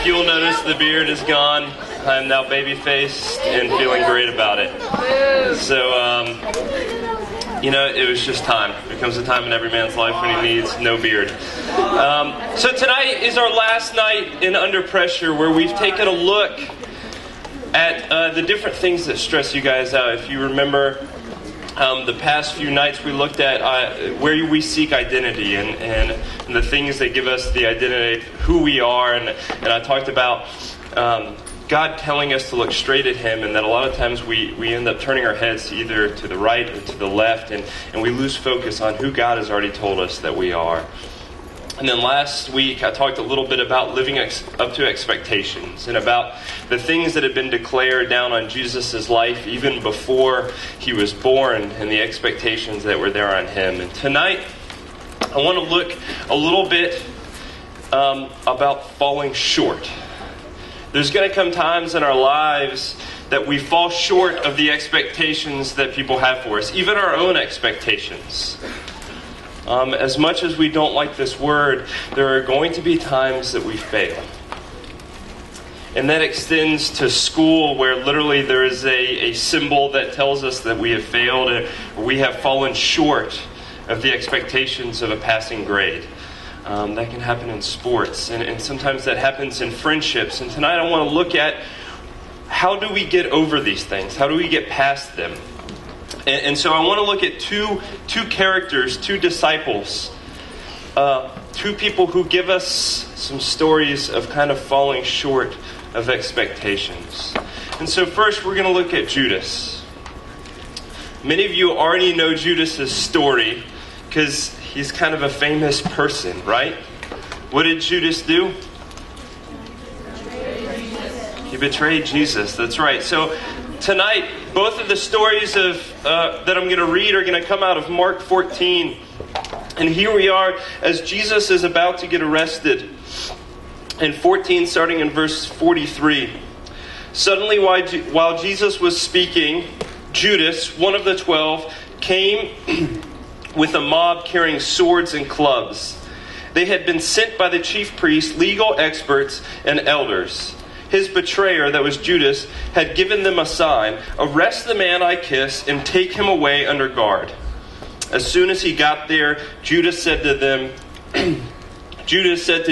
If you'll notice, the beard is gone. I'm now baby-faced and feeling great about it. So, it was just time. There comes a time in every man's life when he needs no beard. So tonight is our last night in Under Pressure, where we've taken a look at the different things that stress you guys out. If you remember, the past few nights we looked at where we seek identity and the things that give us the identity of who we are. And I talked about God telling us to look straight at Him, and that a lot of times we end up turning our heads either to the right or to the left, and we lose focus on who God has already told us that we are. And then last week, I talked a little bit about living up to expectations and about the things that had been declared down on Jesus' life even before He was born and the expectations that were there on Him. And tonight, I want to look a little bit about falling short. There's going to come times in our lives that we fall short of the expectations that people have for us, even our own expectations. As much as we don't like this word, there are going to be times that we fail. And that extends to school, where literally there is a symbol that tells us that we have failed, or we have fallen short of the expectations of a passing grade. That can happen in sports, and sometimes that happens in friendships. And tonight I want to look at how do we get over these things? How do we get past them? And so I want to look at two characters, two disciples, two people who give us some stories of kind of falling short of expectations. And so first we're going to look at Judas. Many of you already know Judas' story because he's kind of a famous person, right? What did Judas do? He betrayed Jesus. That's right. So tonight, both of the stories that I'm going to read are going to come out of Mark 14. And here we are as Jesus is about to get arrested. In 14, starting in verse 43. Suddenly, while Jesus was speaking, Judas, one of the 12, came with a mob carrying swords and clubs. They had been sent by the chief priests, legal experts, and elders. His betrayer, that was Judas, had given them a sign: "Arrest the man I kiss and take him away under guard." As soon as he got there, Judas said to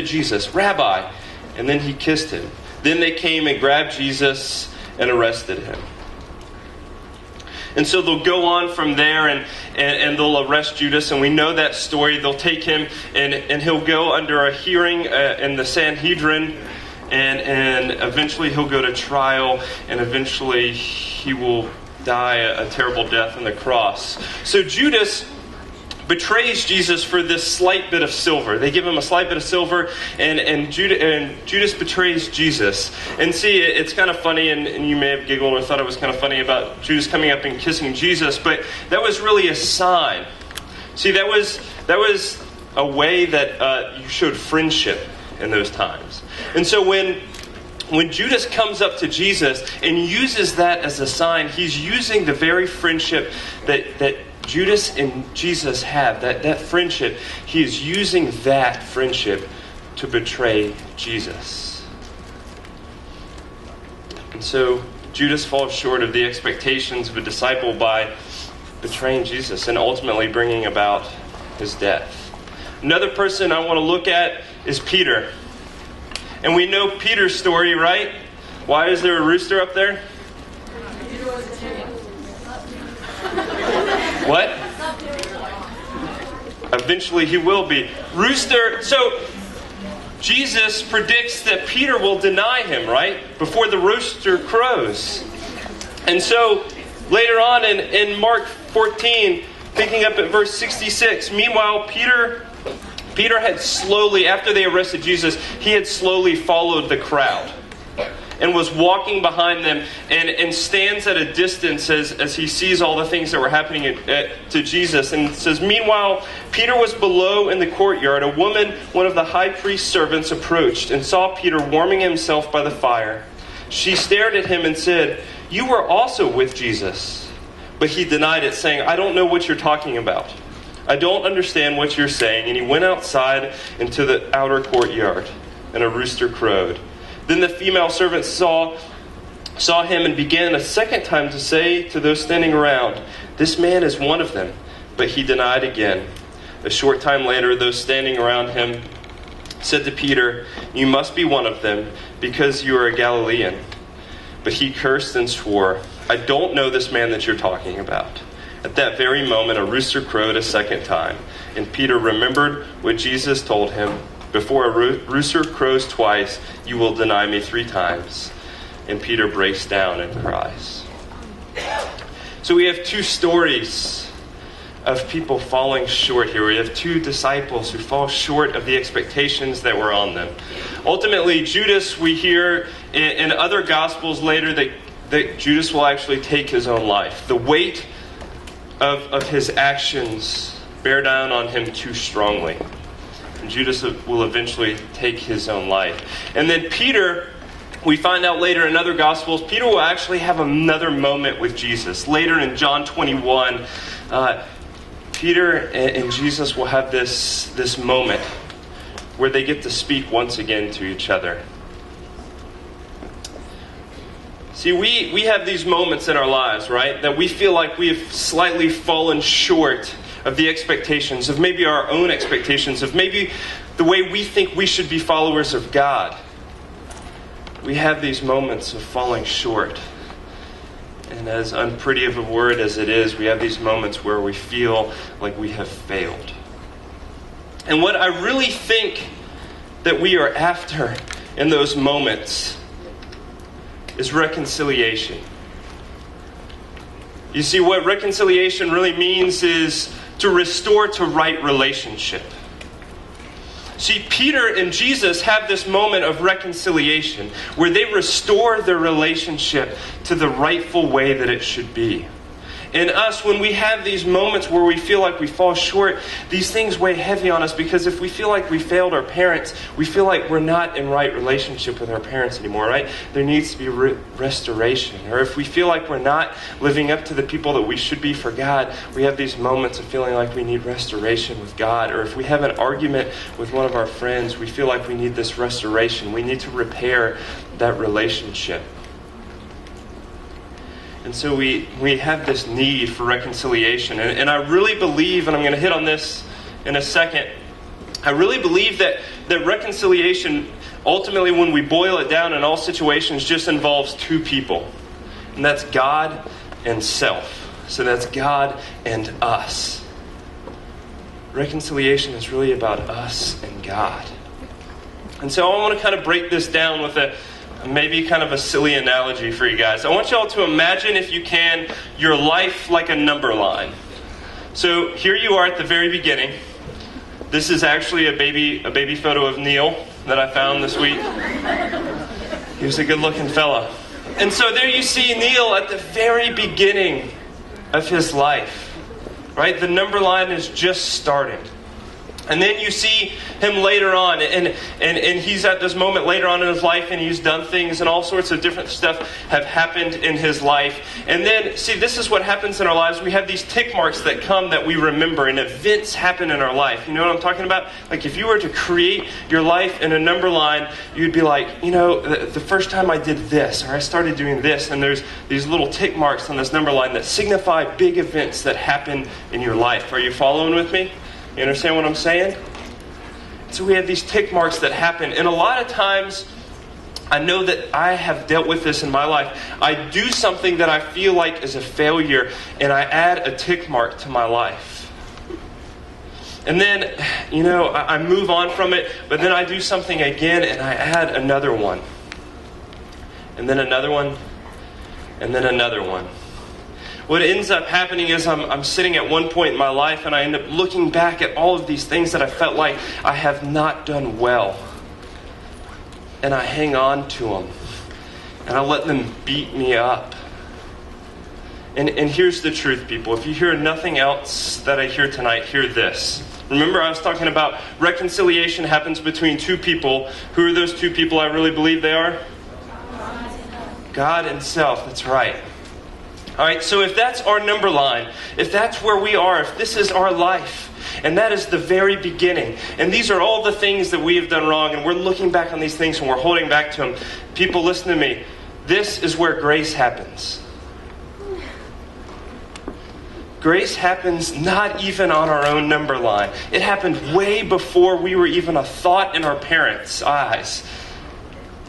Jesus, "Rabbi," and then he kissed him. Then they came and grabbed Jesus and arrested him. And so they'll go on from there and they'll arrest Judas. And we know that story. They'll take him and he'll go under a hearing in the Sanhedrin. And eventually he'll go to trial. And eventually he will die a terrible death on the cross. So Judas betrays Jesus for this slight bit of silver. They give him a slight bit of silver, and Judas betrays Jesus. And see, it's kind of funny, and you may have giggled or thought it was kind of funny about Judas coming up and kissing Jesus, but that was really a sign. See, that was a way that you showed friendship in those times. And so when Judas comes up to Jesus and uses that as a sign, he's using the very friendship that Judas and Jesus have, that friendship. He is using that friendship to betray Jesus. And so Judas falls short of the expectations of a disciple by betraying Jesus and ultimately bringing about his death. Another person I want to look at is Peter. And we know Peter's story, right? Why is there a rooster up there? What? Eventually he will be. Rooster. So Jesus predicts that Peter will deny him, right? Before the rooster crows. And so later on in Mark 14, picking up at verse 66, meanwhile Peter had slowly, after they arrested Jesus, he had slowly followed the crowd and was walking behind them and stands at a distance as he sees all the things that were happening to Jesus. And it says, meanwhile, Peter was below in the courtyard. A woman, one of the high priest's servants, approached and saw Peter warming himself by the fire. She stared at him and said, "You were also with Jesus." But he denied it, saying, "I don't know what you're talking about. I don't understand what you're saying." And he went outside into the outer courtyard, and a rooster crowed. Then the female servant saw him and began a second time to say to those standing around, "This man is one of them." But he denied again. A short time later, those standing around him said to Peter, "You must be one of them, because you are a Galilean." But he cursed and swore, "I don't know this man that you're talking about." At that very moment, a rooster crowed a second time, and Peter remembered what Jesus told him, "Before a rooster crows twice, you will deny me 3 times." And Peter breaks down and cries. So we have 2 stories of people falling short here. We have 2 disciples who fall short of the expectations that were on them. Ultimately, Judas, we hear in other Gospels later that Judas will actually take his own life. The weight of his actions bear down on him too strongly. And Judas will eventually take his own life. And then Peter, we find out later in other Gospels, Peter will actually have another moment with Jesus. Later in John 21, Peter and Jesus will have this moment where they get to speak once again to each other. See, we have these moments in our lives, right? That we feel like we have slightly fallen short of the expectations, of maybe our own expectations, of maybe the way we think we should be followers of God. We have these moments of falling short. And as unpretty of a word as it is, we have these moments where we feel like we have failed. And what I really think that we are after in those moments is reconciliation. You see, what reconciliation really means is to restore to right relationship. See, Peter and Jesus have this moment of reconciliation where they restore their relationship to the rightful way that it should be. In us, when we have these moments where we feel like we fall short, these things weigh heavy on us, because if we feel like we failed our parents, we feel like we're not in right relationship with our parents anymore, right? There needs to be restoration. Or if we feel like we're not living up to the people that we should be for God, we have these moments of feeling like we need restoration with God. Or if we have an argument with one of our friends, we feel like we need this restoration. We need to repair that relationship. And so we have this need for reconciliation. And I really believe, and I'm going to hit on this in a second, I really believe that reconciliation, ultimately when we boil it down in all situations, just involves 2 people. And that's God and self. So that's God and us. Reconciliation is really about us and God. And so I want to kind of break this down with maybe kind of a silly analogy for you guys. I want you all to imagine, if you can, your life like a number line. So here you are at the very beginning. This is actually a baby photo of Neil that I found this week. He was a good-looking fella. And so there you see Neil at the very beginning of his life. Right? The number line is just starting. And then you see him later on, and he's at this moment later on in his life, and he's done things, and all sorts of different stuff have happened in his life. And then, see, this is what happens in our lives. We have these tick marks that come that we remember, and events happen in our life. You know what I'm talking about? Like if you were to create your life in a number line, you'd be like, you know, the first time I did this, or I started doing this, and there's these little tick marks on this number line that signify big events that happen in your life. Are you following with me? You understand what I'm saying? So we have these tick marks that happen. And a lot of times, I know that I have dealt with this in my life. I do something that I feel like is a failure, and I add a tick mark to my life. And then, you know, I move on from it, but then I do something again, and I add another one. And then another one. And then another one. What ends up happening is I'm sitting at one point in my life, and I end up looking back at all of these things that I felt like I have not done well. And I hang on to them. And I let them beat me up. And here's the truth, people. If you hear nothing else that I hear tonight, hear this. Remember, I was talking about reconciliation happens between 2 people. Who are those 2 people I really believe they are? God and self. That's right. All right, so if that's our number line, if that's where we are, if this is our life, and that is the very beginning, and these are all the things that we have done wrong, and we're looking back on these things and we're holding back to them, People, listen to me. This is where grace happens. Grace happens not even on our own number line. It happened way before we were even a thought in our parents' eyes,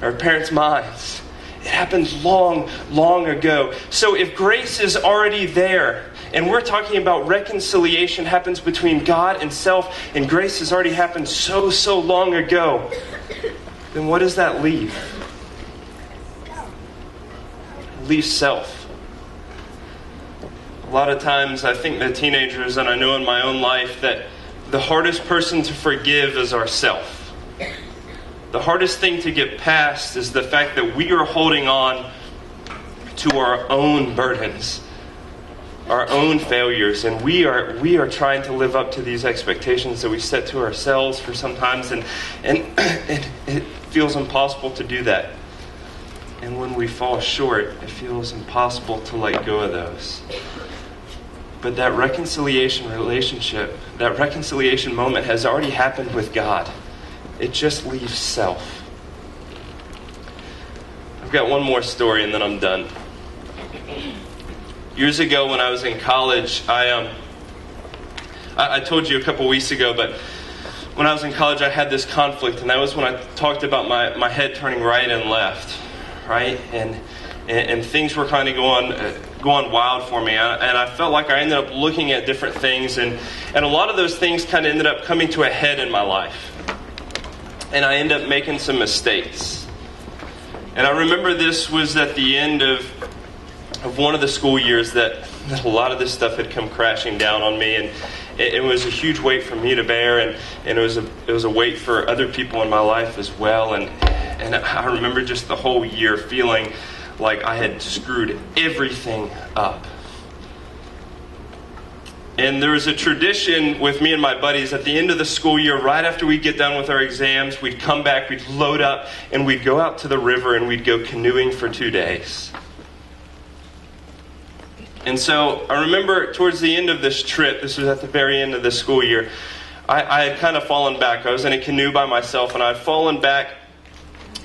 our parents' minds. It happened long, long ago. So if grace is already there, and we're talking about reconciliation happens between God and self, and grace has already happened so long ago, then what does that leave? It leaves self. A lot of times I think that teenagers, and I know in my own life, that the hardest person to forgive is ourself. The hardest thing to get past is the fact that we are holding on to our own burdens, our own failures, and we are trying to live up to these expectations that we set to ourselves for sometimes, and it feels impossible to do that. And when we fall short, it feels impossible to let go of those. But that reconciliation relationship, that reconciliation moment has already happened with God. It just leaves self. I've got one more story and then I'm done. Years ago when I was in college, I told you a couple weeks ago, but when I was in college I had this conflict, and that was when I talked about my head turning right and left, right? And things were kind of going wild for me. And I felt like I ended up looking at different things, and a lot of those things kind of ended up coming to a head in my life. And I ended up making some mistakes. And I remember this was at the end of one of the school years that a lot of this stuff had come crashing down on me, and it was a huge weight for me to bear, and it was a weight for other people in my life as well. And I remember just the whole year feeling like I had screwed everything up. And there was a tradition with me and my buddies at the end of the school year, right after we'd get done with our exams, we'd come back, we'd load up, and we'd go out to the river and we'd go canoeing for 2 days. And so I remember towards the end of this trip, this was at the very end of the school year, I had kind of fallen back. I was in a canoe by myself, and I'd fallen back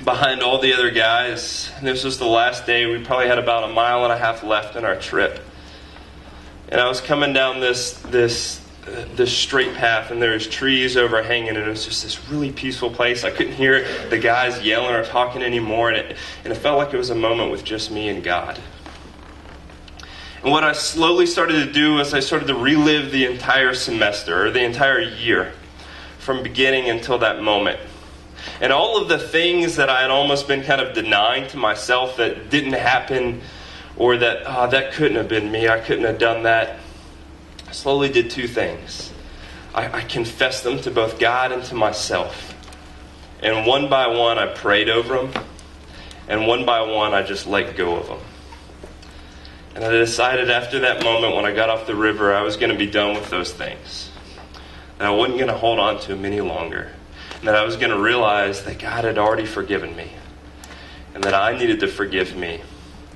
behind all the other guys. And this was the last day. We probably had about 1.5 miles left in our trip. And I was coming down this straight path, and there was trees overhanging, and it was just this really peaceful place. I couldn't hear the guys yelling or talking anymore, and it felt like it was a moment with just me and God. And what I slowly started to do was I started to relive the entire semester, or the entire year, from beginning until that moment. And all of the things that I had almost been kind of denying to myself that didn't happen, or that, that couldn't have been me, I couldn't have done that, I slowly did 2 things. I confessed them to both God and to myself. And one by one, I prayed over them. And one by one, I just let go of them. And I decided after that moment, when I got off the river, I was going to be done with those things. And I wasn't going to hold on to them any longer. And that I was going to realize that God had already forgiven me. And that I needed to forgive me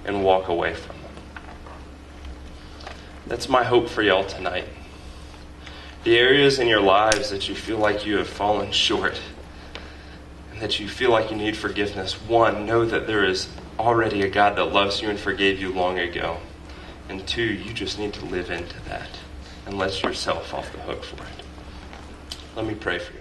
and walk away from them. That's my hope for y'all tonight. The areas in your lives that you feel like you have fallen short, and that you feel like you need forgiveness, one, know that there is already a God that loves you and forgave you long ago. And 2, you just need to live into that and let yourself off the hook for it. Let me pray for you.